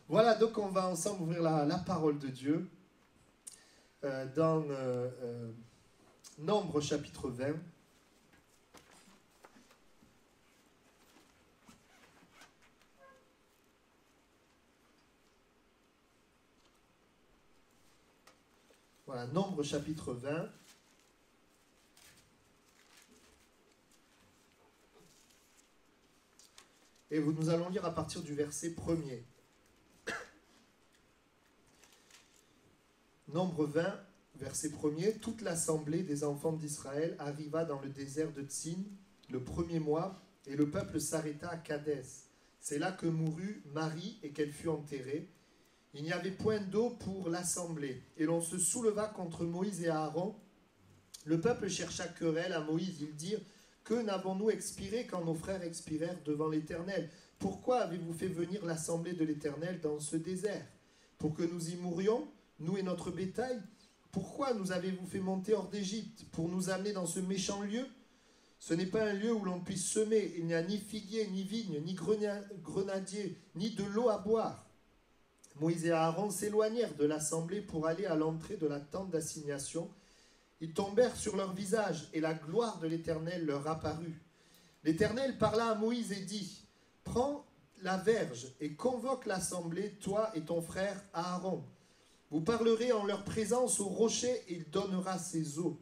Voilà, donc on va ensemble ouvrir la parole de Dieu dans Nombre chapitre 20. Voilà, Nombre chapitre 20. Et nous allons lire à partir du verset 1er. Nombre 20, verset 1er. Toute l'assemblée des enfants d'Israël arriva dans le désert de Tsin le premier mois, et le peuple s'arrêta à Kadès. C'est là que mourut Marie et qu'elle fut enterrée. Il n'y avait point d'eau pour l'assemblée, et l'on se souleva contre Moïse et Aaron. Le peuple chercha querelle à Moïse. Ils dirent: que n'avons-nous expiré quand nos frères expirèrent devant l'Éternel? Pourquoi avez-vous fait venir l'assemblée de l'Éternel dans ce désert? Pour que nous y mourions, nous et notre bétail? Pourquoi nous avez-vous fait monter hors d'Égypte pour nous amener dans ce méchant lieu? Ce n'est pas un lieu où l'on puisse semer. Il n'y a ni figuier, ni vigne, ni grenadier, ni de l'eau à boire. Moïse et Aaron s'éloignèrent de l'assemblée pour aller à l'entrée de la tente d'assignation. Ils tombèrent sur leur visage, et la gloire de l'Éternel leur apparut. L'Éternel parla à Moïse et dit: prends la verge et convoque l'assemblée, toi et ton frère Aaron. Vous parlerez en leur présence au rocher, et il donnera ses eaux.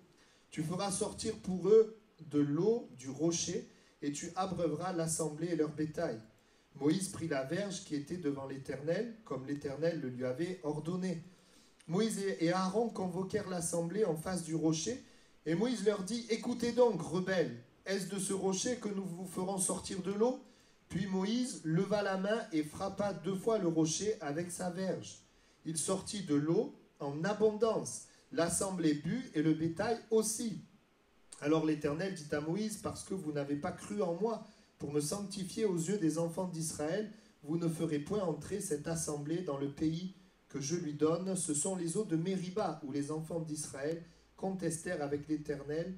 Tu feras sortir pour eux de l'eau du rocher, et tu abreuveras l'assemblée et leur bétail. Moïse prit la verge qui était devant l'Éternel, comme l'Éternel le lui avait ordonné. Moïse et Aaron convoquèrent l'assemblée en face du rocher, et Moïse leur dit: écoutez donc, rebelles, est-ce de ce rocher que nous vous ferons sortir de l'eau? Puis Moïse leva la main et frappa 2 fois le rocher avec sa verge. Il sortit de l'eau en abondance. L'assemblée but et le bétail aussi. Alors l'Éternel dit à Moïse: parce que vous n'avez pas cru en moi pour me sanctifier aux yeux des enfants d'Israël, vous ne ferez point entrer cette assemblée dans le pays que je lui donne. Ce sont les eaux de Mériba, où les enfants d'Israël contestèrent avec l'Éternel,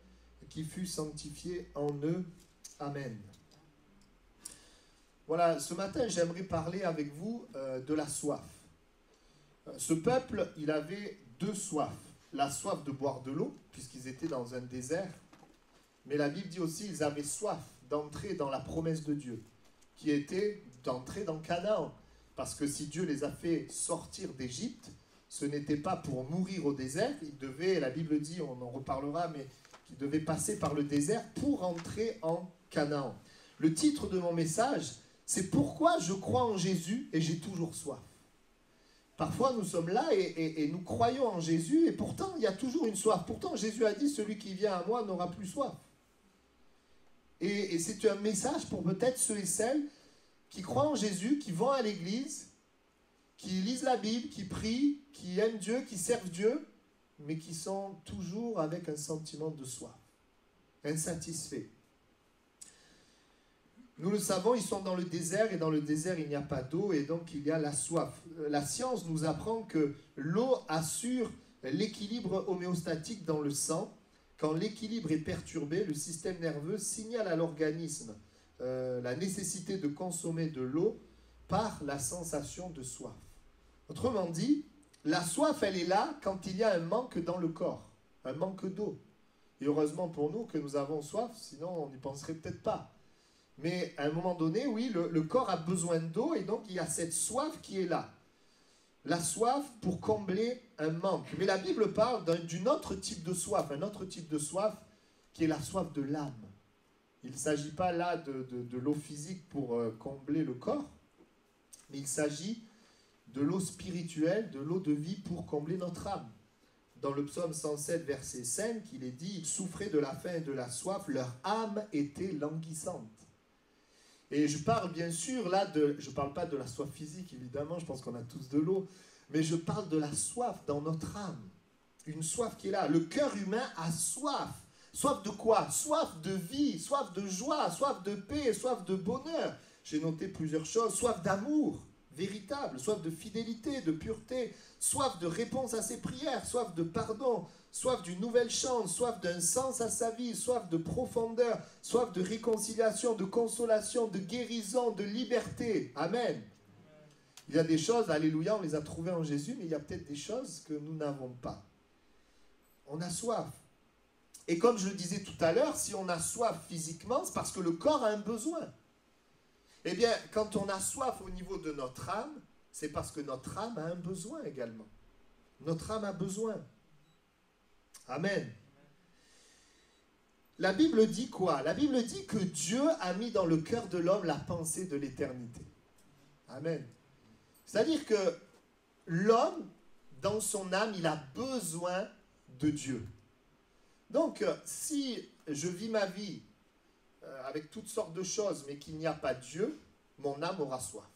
qui fut sanctifié en eux. Amen. Voilà, ce matin, j'aimerais parler avec vous de la soif. Ce peuple, il avait 2 soifs. La soif de boire de l'eau, puisqu'ils étaient dans un désert. Mais la Bible dit aussi qu'ils avaient soif d'entrer dans la promesse de Dieu, qui était d'entrer dans Canaan. Parce que si Dieu les a fait sortir d'Égypte, ce n'était pas pour mourir au désert. Ils devaient, la Bible dit, on en reparlera, mais qu'ils devaient passer par le désert pour entrer en Canaan. Le titre de mon message, c'est « Pourquoi je crois en Jésus et j'ai toujours soif ». Parfois, nous sommes là et nous croyons en Jésus, et pourtant, il y a toujours une soif. Pourtant, Jésus a dit: celui qui vient à moi n'aura plus soif. Et c'est un message pour peut-être ceux et celles qui croient en Jésus, qui vont à l'église, qui lisent la Bible, qui prient, qui aiment Dieu, qui servent Dieu, mais qui sont toujours avec un sentiment de soif, insatisfaits. Nous le savons, ils sont dans le désert, et dans le désert, il n'y a pas d'eau, et donc il y a la soif. La science nous apprend que l'eau assure l'équilibre homéostatique dans le sang. Quand l'équilibre est perturbé, le système nerveux signale à l'organisme la nécessité de consommer de l'eau par la sensation de soif. Autrement dit, la soif, elle est là quand il y a un manque dans le corps, un manque d'eau. Et heureusement pour nous que nous avons soif, sinon on n'y penserait peut-être pas. Mais à un moment donné, oui, le corps a besoin d'eau, et donc il y a cette soif qui est là. La soif pour combler un manque. Mais la Bible parle d'un autre type de soif, un autre type de soif qui est la soif de l'âme. Il ne s'agit pas là de l'eau physique pour combler le corps, mais il s'agit de l'eau spirituelle, de l'eau de vie pour combler notre âme. Dans le psaume 107, verset 5, il est dit: ils souffraient de la faim et de la soif, leur âme était languissante. Et je parle bien sûr là je ne parle pas de la soif physique, évidemment, je pense qu'on a tous de l'eau, mais je parle de la soif dans notre âme. Une soif qui est là. Le cœur humain a soif. Soif de quoi? Soif de vie, soif de joie, soif de paix, soif de bonheur. J'ai noté plusieurs choses. Soif d'amour véritable, soif de fidélité, de pureté, soif de réponse à ses prières, soif de pardon, soif d'une nouvelle chance, soif d'un sens à sa vie, soif de profondeur, soif de réconciliation, de consolation, de guérison, de liberté. Amen. Il y a des choses, alléluia, on les a trouvées en Jésus, mais il y a peut-être des choses que nous n'avons pas. On a soif. Et comme je le disais tout à l'heure, si on a soif physiquement, c'est parce que le corps a un besoin. Eh bien, quand on a soif au niveau de notre âme, c'est parce que notre âme a un besoin également. Notre âme a besoin. Amen. La Bible dit quoi? La Bible dit que Dieu a mis dans le cœur de l'homme la pensée de l'éternité. Amen. C'est-à-dire que l'homme, dans son âme, il a besoin de Dieu. Donc, si je vis ma vie avec toutes sortes de choses, mais qu'il n'y a pas Dieu, mon âme aura soif.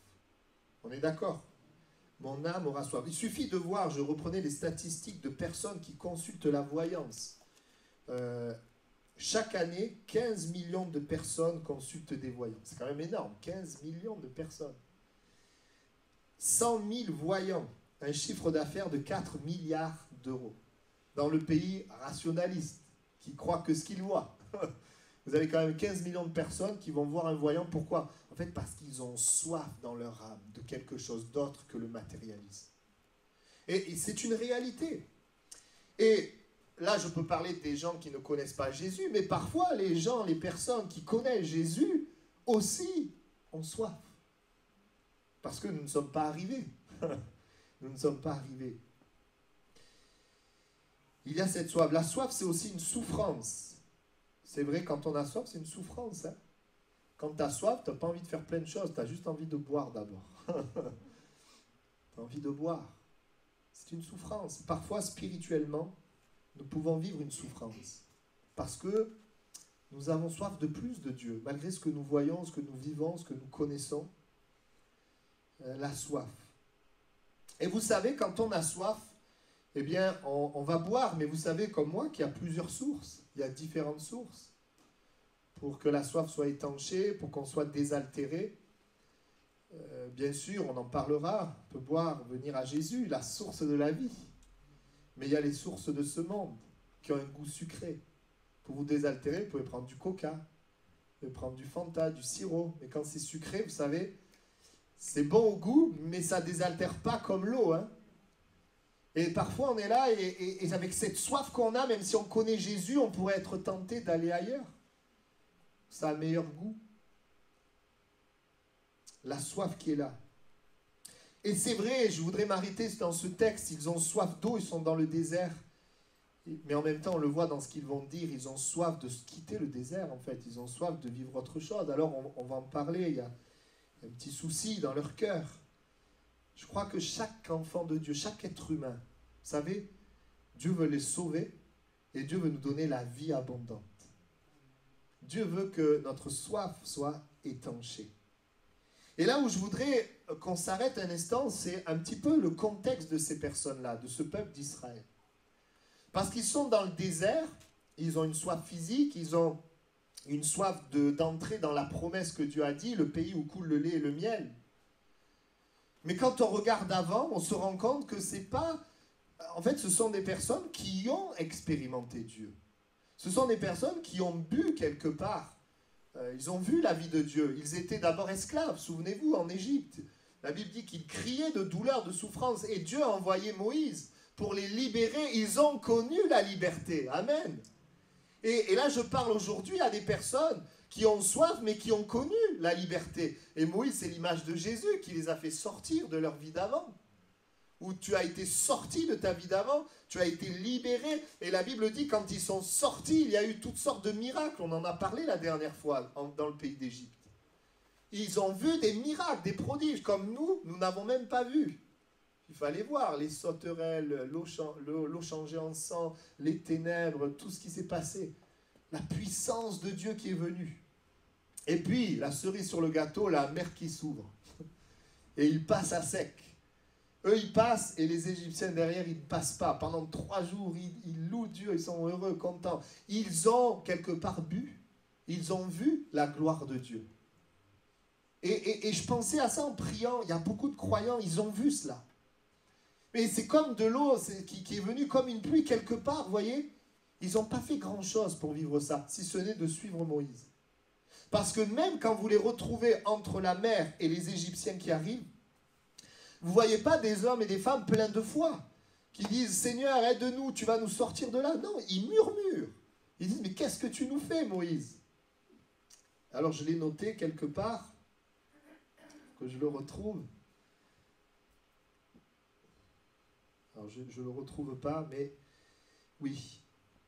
On est d'accord? Mon âme aura soif. Il suffit de voir, je reprenais les statistiques de personnes qui consultent la voyance. Chaque année, 15 millions de personnes consultent des voyants. C'est quand même énorme, 15 millions de personnes. 100 000 voyants, un chiffre d'affaires de 4 milliards d'euros. Dans le pays rationaliste, qui croit que ce qu'il voit. Vous avez quand même 15 millions de personnes qui vont voir un voyant. Pourquoi? En fait, parce qu'ils ont soif dans leur âme de quelque chose d'autre que le matérialisme. Et c'est une réalité. Et là, je peux parler des gens qui ne connaissent pas Jésus, mais parfois, les personnes qui connaissent Jésus aussi ont soif. Parce que nous ne sommes pas arrivés. Nous ne sommes pas arrivés. Il y a cette soif. La soif, c'est aussi une souffrance. C'est vrai, quand on a soif, c'est une souffrance. Hein? Quand tu as soif, tu n'as pas envie de faire plein de choses. Tu as juste envie de boire d'abord. Tu as envie de boire. C'est une souffrance. Parfois, spirituellement, nous pouvons vivre une souffrance. Parce que nous avons soif de plus de Dieu. Malgré ce que nous voyons, ce que nous vivons, ce que nous connaissons. La soif. Et vous savez, quand on a soif, eh bien, on va boire, mais vous savez comme moi qu'il y a plusieurs sources. Il y a différentes sources pour que la soif soit étanchée, pour qu'on soit désaltéré. Bien sûr, on en parlera. On peut boire, venir à Jésus, la source de la vie. Mais il y a les sources de ce monde qui ont un goût sucré. Pour vous désaltérer, vous pouvez prendre du coca, vous pouvez prendre du Fanta, du sirop. Mais quand c'est sucré, vous savez, c'est bon au goût, mais ça ne désaltère pas comme l'eau, hein. Et parfois, on est là, et avec cette soif qu'on a, même si on connaît Jésus, on pourrait être tenté d'aller ailleurs. Ça a un meilleur goût. La soif qui est là. Et c'est vrai, je voudrais m'arrêter dans ce texte, ils ont soif d'eau, ils sont dans le désert. Mais en même temps, on le voit dans ce qu'ils vont dire, ils ont soif de quitter le désert, en fait. Ils ont soif de vivre autre chose. Alors, on va en parler, il y a un petit souci dans leur cœur. Je crois que chaque enfant de Dieu, chaque être humain, vous savez, Dieu veut les sauver et Dieu veut nous donner la vie abondante. Dieu veut que notre soif soit étanchée. Et là où je voudrais qu'on s'arrête un instant, c'est un petit peu le contexte de ces personnes-là, de ce peuple d'Israël. Parce qu'ils sont dans le désert, ils ont une soif physique, ils ont une soif d'entrer dans la promesse que Dieu a dit, le pays où coule le lait et le miel. Mais quand on regarde avant, on se rend compte que c'est pas... En fait, ce sont des personnes qui ont expérimenté Dieu. Ce sont des personnes qui ont bu quelque part. Ils ont vu la vie de Dieu. Ils étaient d'abord esclaves, souvenez-vous, en Égypte. La Bible dit qu'ils criaient de douleur, de souffrance. Et Dieu a envoyé Moïse pour les libérer. Ils ont connu la liberté. Amen. Et là, je parle aujourd'hui à des personnes qui ont soif, mais qui ont connu la liberté. Et Moïse, c'est l'image de Jésus qui les a fait sortir de leur vie d'avant. Où tu as été sorti de ta vie d'avant, tu as été libéré. Et la Bible dit, quand ils sont sortis, il y a eu toutes sortes de miracles. On en a parlé la dernière fois dans le pays d'Égypte. Ils ont vu des miracles, des prodiges, comme nous n'avons même pas vu. Il fallait voir les sauterelles, l'eau changée en sang, les ténèbres, tout ce qui s'est passé. La puissance de Dieu qui est venue. Et puis, la cerise sur le gâteau, la mer qui s'ouvre. Et ils passent à sec. Eux, ils passent et les Égyptiens derrière, ils ne passent pas. Pendant 3 jours, ils louent Dieu, ils sont heureux, contents. Ils ont quelque part bu. Ils ont vu la gloire de Dieu. Et je pensais à ça en priant. Il y a beaucoup de croyants, ils ont vu cela. Mais c'est comme de l'eau qui est venue comme une pluie quelque part, vous voyez. Ils n'ont pas fait grand-chose pour vivre ça, si ce n'est de suivre Moïse. Parce que même quand vous les retrouvez entre la mer et les Égyptiens qui arrivent, Vous ne voyez pas des hommes et des femmes pleins de foi qui disent « Seigneur, aide-nous, tu vas nous sortir de là ». Non, ils murmurent. Ils disent « Mais qu'est-ce que tu nous fais, Moïse ?» Alors je l'ai noté quelque part, que je le retrouve. Alors je ne le retrouve pas, mais oui,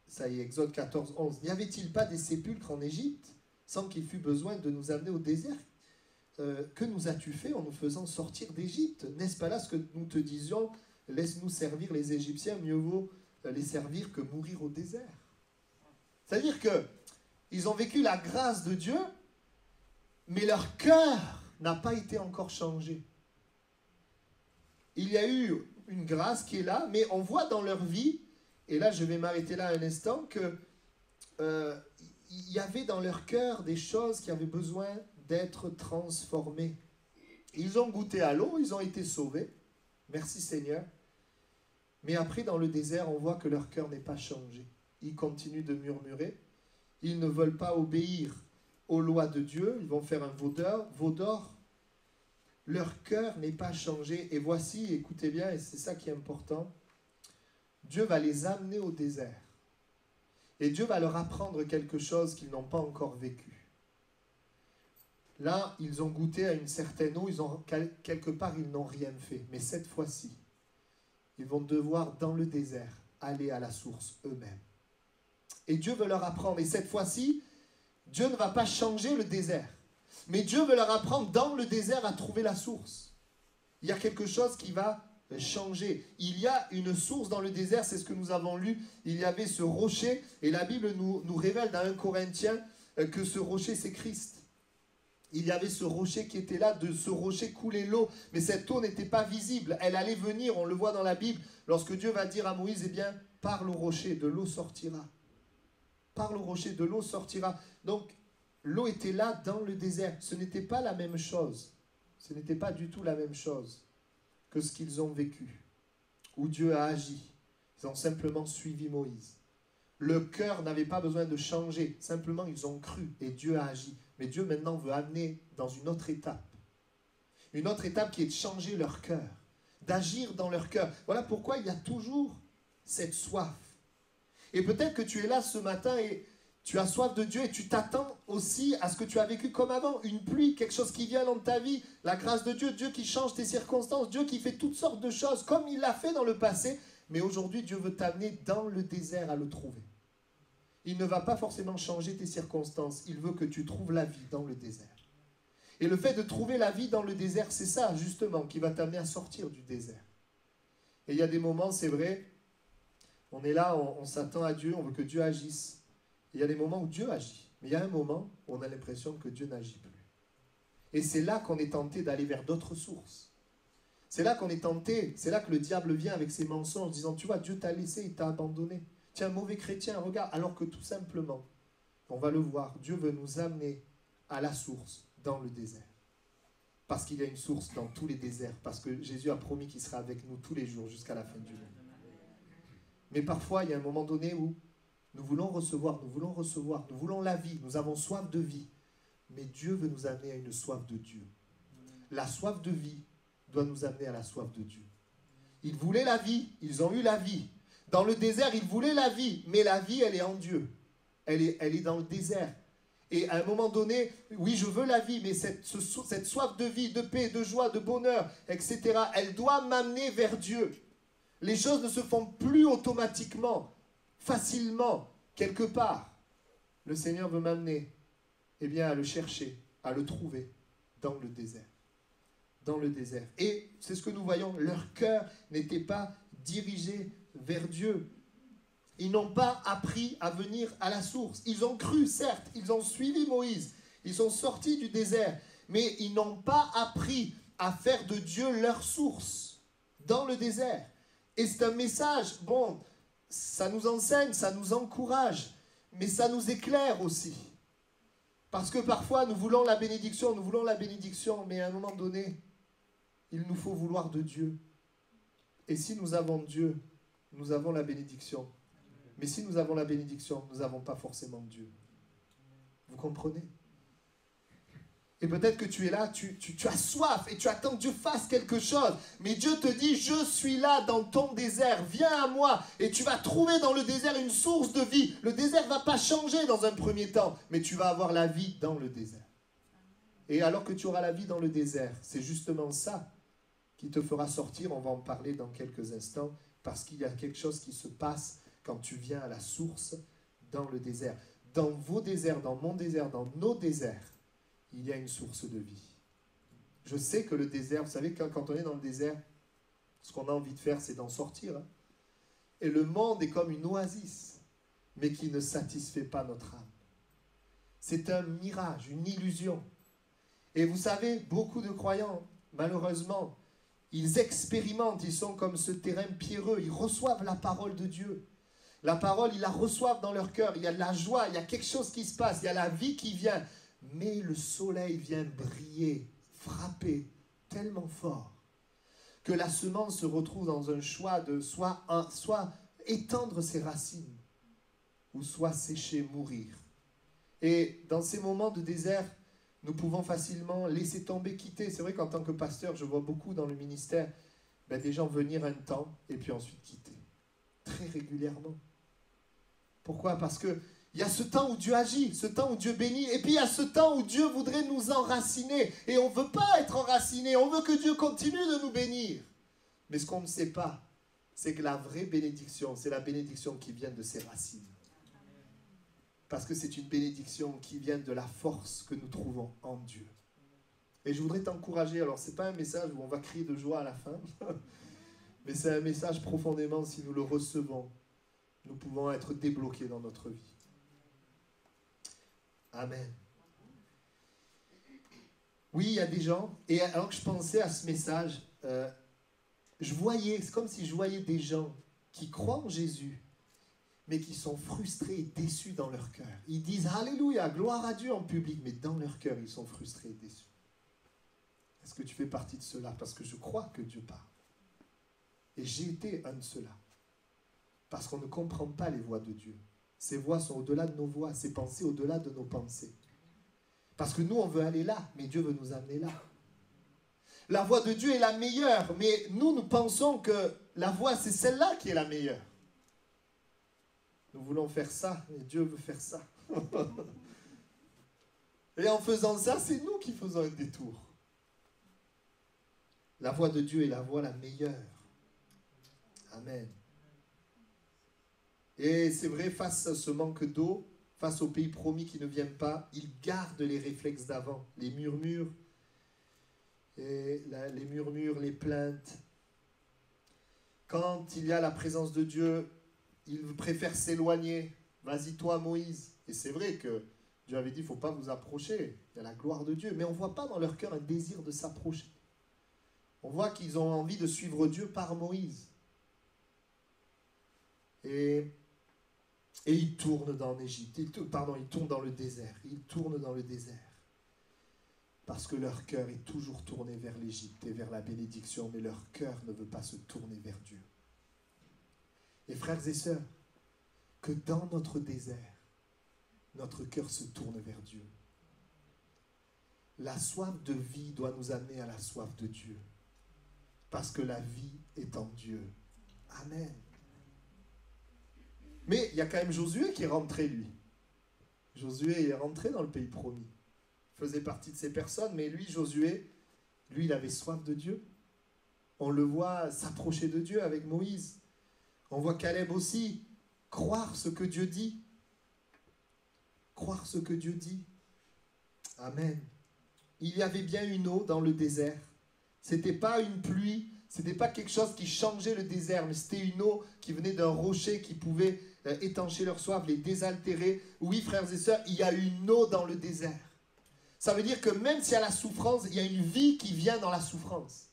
ça y est, Exode 14, 11. « N'y avait-il pas des sépulcres en Égypte, sans qu'il fût besoin de nous amener au désert ? Que nous as-tu fait en nous faisant sortir d'Égypte? N'est-ce pas là ce que nous te disions? Laisse-nous servir les Égyptiens, mieux vaut les servir que mourir au désert. » C'est-à-dire qu'ils ont vécu la grâce de Dieu, mais leur cœur n'a pas été encore changé. Il y a eu une grâce qui est là, mais on voit dans leur vie, et là je vais m'arrêter là un instant, que il y avait dans leur cœur des choses qui avaient besoin d'être transformées. Ils ont goûté à l'eau, ils ont été sauvés. Merci Seigneur. Mais après, dans le désert, on voit que leur cœur n'est pas changé. Ils continuent de murmurer. Ils ne veulent pas obéir aux lois de Dieu. Ils vont faire un veau d'or. Leur cœur n'est pas changé. Et voici, écoutez bien, et c'est ça qui est important, Dieu va les amener au désert. Et Dieu va leur apprendre quelque chose qu'ils n'ont pas encore vécu. Là, ils ont goûté à une certaine eau, quelque part, ils n'ont rien fait. Mais cette fois-ci, ils vont devoir, dans le désert, aller à la source eux-mêmes. Et Dieu veut leur apprendre. Et cette fois-ci, Dieu ne va pas changer le désert. Mais Dieu veut leur apprendre, dans le désert, à trouver la source. Il y a quelque chose qui va changer. Il y a une source dans le désert, c'est ce que nous avons lu. Il y avait ce rocher, et la Bible nous révèle dans 1 Corinthiens que ce rocher, c'est Christ. Il y avait ce rocher qui était là, de ce rocher coulait l'eau, mais cette eau n'était pas visible, elle allait venir, on le voit dans la Bible, lorsque Dieu va dire à Moïse, eh bien, parle au rocher, de l'eau sortira. Parle au rocher, de l'eau sortira. Donc, l'eau était là dans le désert, ce n'était pas la même chose, ce n'était pas du tout la même chose que ce qu'ils ont vécu, où Dieu a agi. Ils ont simplement suivi Moïse. Le cœur n'avait pas besoin de changer, simplement ils ont cru et Dieu a agi. Mais Dieu maintenant veut amener dans une autre étape qui est de changer leur cœur, d'agir dans leur cœur. Voilà pourquoi il y a toujours cette soif. Et peut-être que tu es là ce matin et tu as soif de Dieu et tu t'attends aussi à ce que tu as vécu comme avant, une pluie, quelque chose qui vient dans ta vie, la grâce de Dieu, Dieu qui change tes circonstances, Dieu qui fait toutes sortes de choses comme il l'a fait dans le passé, mais aujourd'hui Dieu veut t'amener dans le désert à le trouver. Il ne va pas forcément changer tes circonstances, il veut que tu trouves la vie dans le désert. Et le fait de trouver la vie dans le désert, c'est ça justement qui va t'amener à sortir du désert. Et il y a des moments, c'est vrai, on est là, on s'attend à Dieu, on veut que Dieu agisse. Il y a des moments où Dieu agit, mais il y a un moment où on a l'impression que Dieu n'agit plus. Et c'est là qu'on est tenté d'aller vers d'autres sources. C'est là qu'on est tenté, c'est là que le diable vient avec ses mensonges, disant, tu vois, Dieu t'a laissé, il t'a abandonné. Tu es un mauvais chrétien, regarde, alors que tout simplement, on va le voir, Dieu veut nous amener à la source dans le désert. Parce qu'il y a une source dans tous les déserts, parce que Jésus a promis qu'il sera avec nous tous les jours jusqu'à la fin du monde. Mais parfois, il y a un moment donné où nous voulons recevoir, nous voulons la vie, nous avons soif de vie. Mais Dieu veut nous amener à une soif de Dieu. La soif de vie doit nous amener à la soif de Dieu. Ils voulaient la vie, ils ont eu la vie. Dans le désert, ils voulaient la vie, mais la vie, elle est en Dieu. Elle est dans le désert. Et à un moment donné, oui, je veux la vie, mais cette soif de vie, de paix, de joie, de bonheur, etc., elle doit m'amener vers Dieu. Les choses ne se font plus automatiquement, facilement, quelque part. Le Seigneur veut m'amener, eh bien, à le chercher, à le trouver dans le désert. Dans le désert. Et c'est ce que nous voyons, leur cœur n'était pas dirigé vers Dieu. Ils n'ont pas appris à venir à la source. Ils ont cru, certes, ils ont suivi Moïse, ils sont sortis du désert, mais ils n'ont pas appris à faire de Dieu leur source dans le désert. Et c'est un message, bon, ça nous enseigne, ça nous encourage, mais ça nous éclaire aussi. Parce que parfois, nous voulons la bénédiction, mais à un moment donné, il nous faut vouloir de Dieu. Et si nous avons Dieu, nous avons la bénédiction. Mais si nous avons la bénédiction, nous n'avons pas forcément Dieu. Vous comprenez? Et peut-être que tu es là, tu as soif et tu attends que Dieu fasse quelque chose. Mais Dieu te dit, je suis là dans ton désert, viens à moi. Et tu vas trouver dans le désert une source de vie. Le désert ne va pas changer dans un premier temps, mais tu vas avoir la vie dans le désert. Et alors que tu auras la vie dans le désert, c'est justement ça qui te fera sortir. On va en parler dans quelques instants, parce qu'il y a quelque chose qui se passe quand tu viens à la source dans le désert. Dans vos déserts, dans mon désert, dans nos déserts, il y a une source de vie. Je sais que le désert, vous savez, quand on est dans le désert, ce qu'on a envie de faire, c'est d'en sortir. Hein. Et le monde est comme une oasis, mais qui ne satisfait pas notre âme. C'est un mirage, une illusion. Et vous savez, beaucoup de croyants, malheureusement, ils expérimentent, ils sont comme ce terrain pierreux, ils reçoivent la parole de Dieu. La parole, ils la reçoivent dans leur cœur, il y a de la joie, il y a quelque chose qui se passe, il y a la vie qui vient. Mais le soleil vient briller, frapper tellement fort que la semence se retrouve dans un choix de soit étendre ses racines ou soit sécher, mourir. Et dans ces moments de désert, nous pouvons facilement laisser tomber, quitter. C'est vrai qu'en tant que pasteur, je vois beaucoup dans le ministère des gens venir un temps et puis ensuite quitter. Très régulièrement. Pourquoi? Parce que il y a ce temps où Dieu agit, ce temps où Dieu bénit, et puis il y a ce temps où Dieu voudrait nous enraciner. Et on ne veut pas être enraciné, on veut que Dieu continue de nous bénir. Mais ce qu'on ne sait pas, c'est que la vraie bénédiction, c'est la bénédiction qui vient de ses racines. Parce que c'est une bénédiction qui vient de la force que nous trouvons en Dieu. Et je voudrais t'encourager, alors ce n'est pas un message où on va crier de joie à la fin, mais c'est un message profondément, si nous le recevons, nous pouvons être débloqués dans notre vie. Amen. Oui, il y a des gens, et alors que je pensais à ce message, c'est comme si je voyais des gens qui croient en Jésus, mais qui sont frustrés et déçus dans leur cœur. Ils disent Alléluia, gloire à Dieu en public, mais dans leur cœur, ils sont frustrés et déçus. Est-ce que tu fais partie de cela? Parce que je crois que Dieu parle. Et j'ai été un de ceux-là. Parce qu'on ne comprend pas les voies de Dieu. Ses voies sont au-delà de nos voies, ses pensées au-delà de nos pensées. Parce que nous, on veut aller là, mais Dieu veut nous amener là. La voie de Dieu est la meilleure, mais nous pensons que la voie, c'est celle-là qui est la meilleure. Nous voulons faire ça, mais Dieu veut faire ça. Et en faisant ça, c'est nous qui faisons un détour. La voie de Dieu est la voie la meilleure. Amen. Et c'est vrai, face à ce manque d'eau, face aux pays promis qui ne viennent pas, ils gardent les réflexes d'avant, les murmures, les plaintes. Quand il y a la présence de Dieu, ils préfèrent s'éloigner. Vas-y toi Moïse. Et c'est vrai que Dieu avait dit, il ne faut pas vous approcher. Il y a la gloire de Dieu. Mais on ne voit pas dans leur cœur un désir de s'approcher. On voit qu'ils ont envie de suivre Dieu par Moïse. Et ils tournent dans l'Égypte. Ils tournent dans le désert. Ils tournent dans le désert. Parce que leur cœur est toujours tourné vers l'Égypte et vers la bénédiction. Mais leur cœur ne veut pas se tourner vers Dieu. Et frères et sœurs, que dans notre désert, notre cœur se tourne vers Dieu. La soif de vie doit nous amener à la soif de Dieu. Parce que la vie est en Dieu. Amen. Mais il y a quand même Josué qui est rentré, lui. Josué est rentré dans le pays promis. Il faisait partie de ces personnes, mais lui, Josué, lui, il avait soif de Dieu. On le voit s'approcher de Dieu avec Moïse. On voit Caleb aussi croire ce que Dieu dit. Croire ce que Dieu dit. Amen. Il y avait bien une eau dans le désert. Ce n'était pas une pluie, ce n'était pas quelque chose qui changeait le désert, mais c'était une eau qui venait d'un rocher qui pouvait étancher leur soif, les désaltérer. Oui, frères et sœurs, il y a une eau dans le désert. Ça veut dire que même s'il y a la souffrance, il y a une vie qui vient dans la souffrance.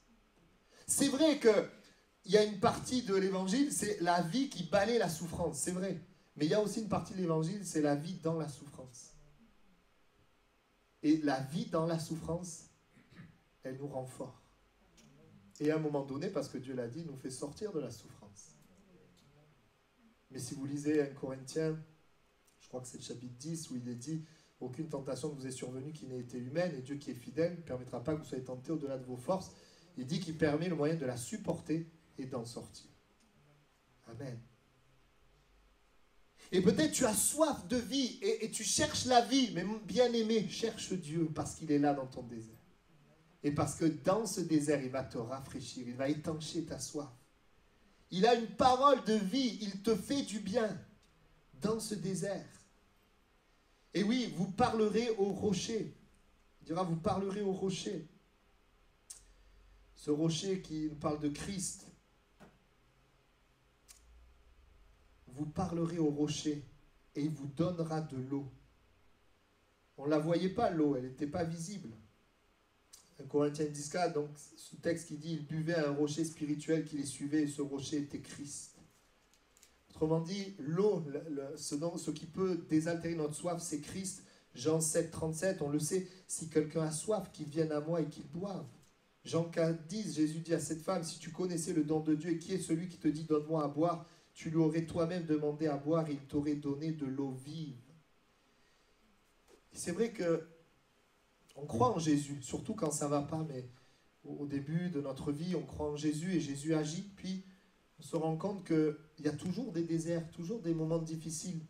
C'est vrai qu'il y a une partie de l'évangile, c'est la vie qui balaie la souffrance, c'est vrai. Mais il y a aussi une partie de l'évangile, c'est la vie dans la souffrance. Et la vie dans la souffrance, elle nous rend forts. Et à un moment donné, parce que Dieu l'a dit, nous fait sortir de la souffrance. Mais si vous lisez 1 Corinthiens, je crois que c'est le chapitre 10, où il est dit Aucune tentation ne vous est survenue qui n'ait été humaine, et Dieu qui est fidèle ne permettra pas que vous soyez tentés au-delà de vos forces. Il dit qu'il permet le moyen de la supporter et d'en sortir. Amen. Et peut-être tu as soif de vie et tu cherches la vie, mais bien-aimé, cherche Dieu parce qu'il est là dans ton désert. Et parce que dans ce désert, il va te rafraîchir, il va étancher ta soif. Il a une parole de vie, il te fait du bien dans ce désert. Et oui, vous parlerez au rocher. Il dira, vous parlerez au rocher. Ce rocher qui nous parle de Christ. Vous parlerez au rocher et il vous donnera de l'eau. On ne la voyait pas, l'eau, elle n'était pas visible. 1 Corinthiens 10,4, donc ce texte qui dit, il buvait un rocher spirituel qui les suivait et ce rocher était Christ. Autrement dit, l'eau, ce qui peut désaltérer notre soif, c'est Christ. Jean 7, 37, on le sait, si quelqu'un a soif, qu'il vienne à moi et qu'il boive. Jean 4, 10, Jésus dit à cette femme, si tu connaissais le don de Dieu et qui est celui qui te dit, donne-moi à boire, tu lui aurais toi-même demandé à boire et il t'aurait donné de l'eau vive. C'est vrai que on croit en Jésus, surtout quand ça ne va pas, mais au début de notre vie, on croit en Jésus et Jésus agit, puis on se rend compte qu'il y a toujours des déserts, toujours des moments difficiles.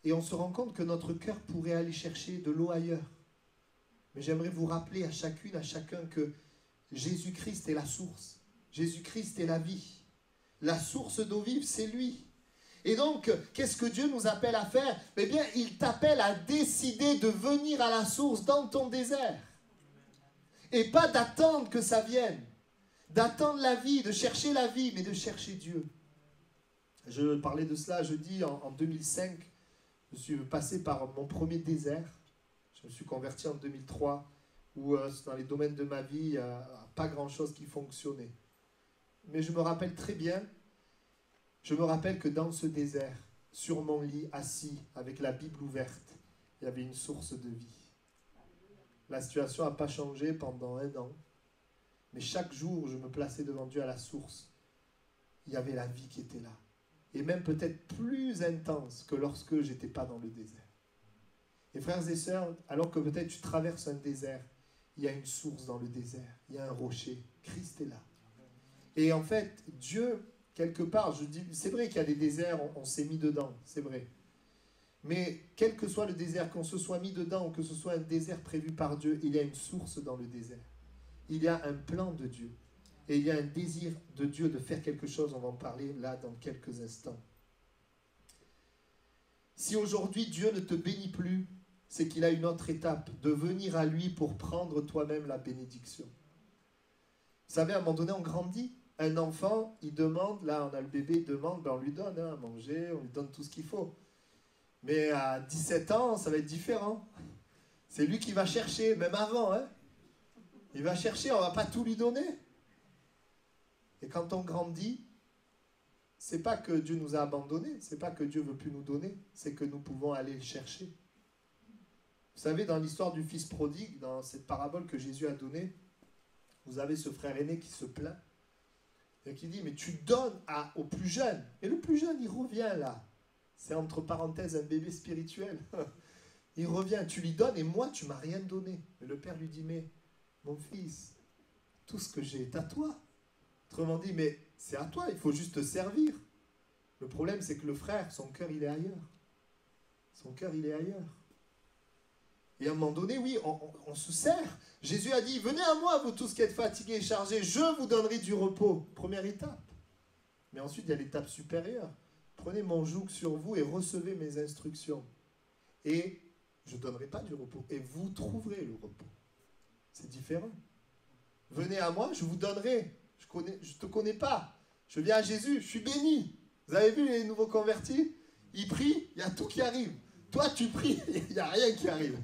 Et on se rend compte que notre cœur pourrait aller chercher de l'eau ailleurs. Mais j'aimerais vous rappeler à chacune, à chacun que Jésus-Christ est la source. Jésus-Christ est la vie. La source d'eau vive, c'est lui. Et donc, qu'est-ce que Dieu nous appelle à faire? Eh bien, il t'appelle à décider de venir à la source dans ton désert. Et pas d'attendre que ça vienne. D'attendre la vie, de chercher la vie, mais de chercher Dieu. Je parlais de cela jeudi en 2005. Je suis passé par mon premier désert. Je me suis converti en 2003, où dans les domaines de ma vie, il n'y a pas grand-chose qui fonctionnait. Mais je me rappelle très bien, je me rappelle que dans ce désert, sur mon lit, assis, avec la Bible ouverte, il y avait une source de vie. La situation n'a pas changé pendant 1 an. Mais chaque jour où je me plaçais devant Dieu à la source, il y avait la vie qui était là. Et même peut-être plus intense que lorsque je n'étais pas dans le désert. Et frères et sœurs, alors que peut-être tu traverses un désert, il y a une source dans le désert, il y a un rocher, Christ est là. Et en fait, Dieu, quelque part, je dis, c'est vrai qu'il y a des déserts, on s'est mis dedans, c'est vrai. Mais quel que soit le désert, qu'on se soit mis dedans ou que ce soit un désert prévu par Dieu, il y a une source dans le désert. Il y a un plan de Dieu. Et il y a un désir de Dieu de faire quelque chose. On va en parler là dans quelques instants. Si aujourd'hui Dieu ne te bénit plus, c'est qu'il a une autre étape, de venir à lui pour prendre toi-même la bénédiction. Vous savez, à un moment donné, on grandit. Un enfant, il demande, là on a le bébé, il demande, ben on lui donne à manger, on lui donne tout ce qu'il faut. Mais à 17 ans, ça va être différent. C'est lui qui va chercher, même avant, hein. Il va chercher, on ne va pas tout lui donner. Et quand on grandit, c'est pas que Dieu nous a abandonnés, c'est pas que Dieu ne veut plus nous donner, c'est que nous pouvons aller le chercher. Vous savez, dans l'histoire du fils prodigue, dans cette parabole que Jésus a donnée, vous avez ce frère aîné qui se plaint et qui dit, mais tu donnes au plus jeune. Et le plus jeune, il revient là. C'est entre parenthèses un bébé spirituel. Il revient, tu lui donnes et moi, tu ne m'as rien donné. Mais le père lui dit, mais mon fils, tout ce que j'ai est à toi. Autrement dit, mais c'est à toi, il faut juste te servir. Le problème, c'est que le frère, son cœur, il est ailleurs. Son cœur, il est ailleurs. Et à un moment donné, oui, on se sert. Jésus a dit, venez à moi, vous tous qui êtes fatigués et chargés, je vous donnerai du repos. Première étape. Mais ensuite, il y a l'étape supérieure. Prenez mon joug sur vous et recevez mes instructions. Et je ne donnerai pas du repos. Et vous trouverez le repos. C'est différent. Venez à moi, je vous donnerai. Je ne te connais pas. Je viens à Jésus, je suis béni. Vous avez vu les nouveaux convertis? Ils prient, il y a tout qui arrive. Toi, tu pries, il n'y a rien qui arrive.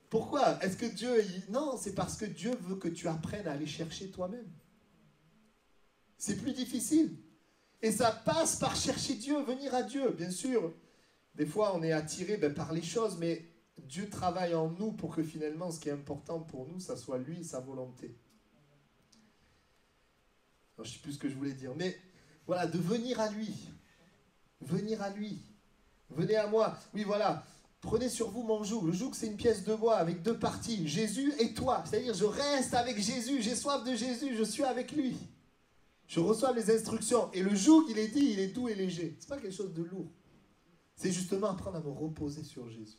Pourquoi? Est-ce que Dieu... Non, c'est parce que Dieu veut que tu apprennes à aller chercher toi-même. C'est plus difficile. Et ça passe par chercher Dieu, venir à Dieu. Bien sûr, des fois, on est attiré par les choses, mais Dieu travaille en nous pour que finalement, ce qui est important pour nous, ça soit lui, sa volonté. Alors, je ne sais plus ce que je voulais dire, mais voilà, de venir à lui. Venir à lui. Venez à moi. Oui, voilà. Prenez sur vous mon joug. Le joug, c'est une pièce de bois avec deux parties. Jésus et toi. C'est-à-dire, je reste avec Jésus. J'ai soif de Jésus. Je suis avec lui. Je reçois les instructions. Et le joug, il est dit, il est doux et léger. Ce n'est pas quelque chose de lourd. C'est justement apprendre à me reposer sur Jésus.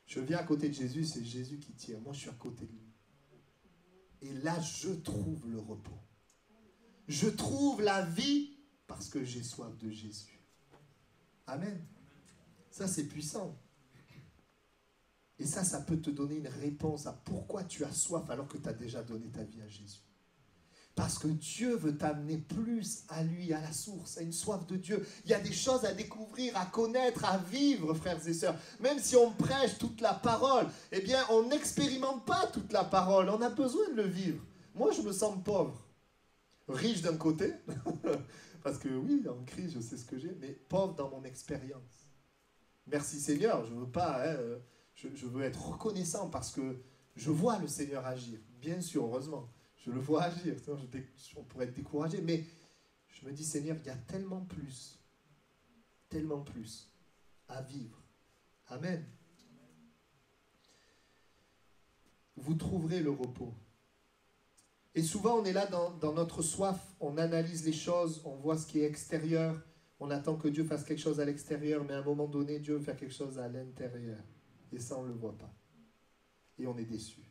Je viens à côté de Jésus, c'est Jésus qui tire. Moi, je suis à côté de lui. Et là, je trouve le repos. Je trouve la vie parce que j'ai soif de Jésus. Amen. Ça, c'est puissant. Et ça peut te donner une réponse à pourquoi tu as soif alors que tu as déjà donné ta vie à Jésus. Parce que Dieu veut t'amener plus à lui, à la source, à une soif de Dieu. Il y a des choses à découvrir, à connaître, à vivre, frères et sœurs. Même si on prêche toute la parole, eh bien, on n'expérimente pas toute la parole. On a besoin de le vivre. Moi, je me sens pauvre. Riche d'un côté, parce que oui, en crise, je sais ce que j'ai, mais pauvre dans mon expérience. Merci Seigneur, je veux pas... je veux être reconnaissant parce que je vois le Seigneur agir. Bien sûr, heureusement. Je le vois agir, on pourrait être découragé, mais je me dis, Seigneur, il y a tellement plus à vivre. Amen. Vous trouverez le repos. Et souvent, on est là dans notre soif, on analyse les choses, on voit ce qui est extérieur, on attend que Dieu fasse quelque chose à l'extérieur, mais à un moment donné, Dieu veut faire quelque chose à l'intérieur. Et ça, on ne le voit pas. Et on est déçu.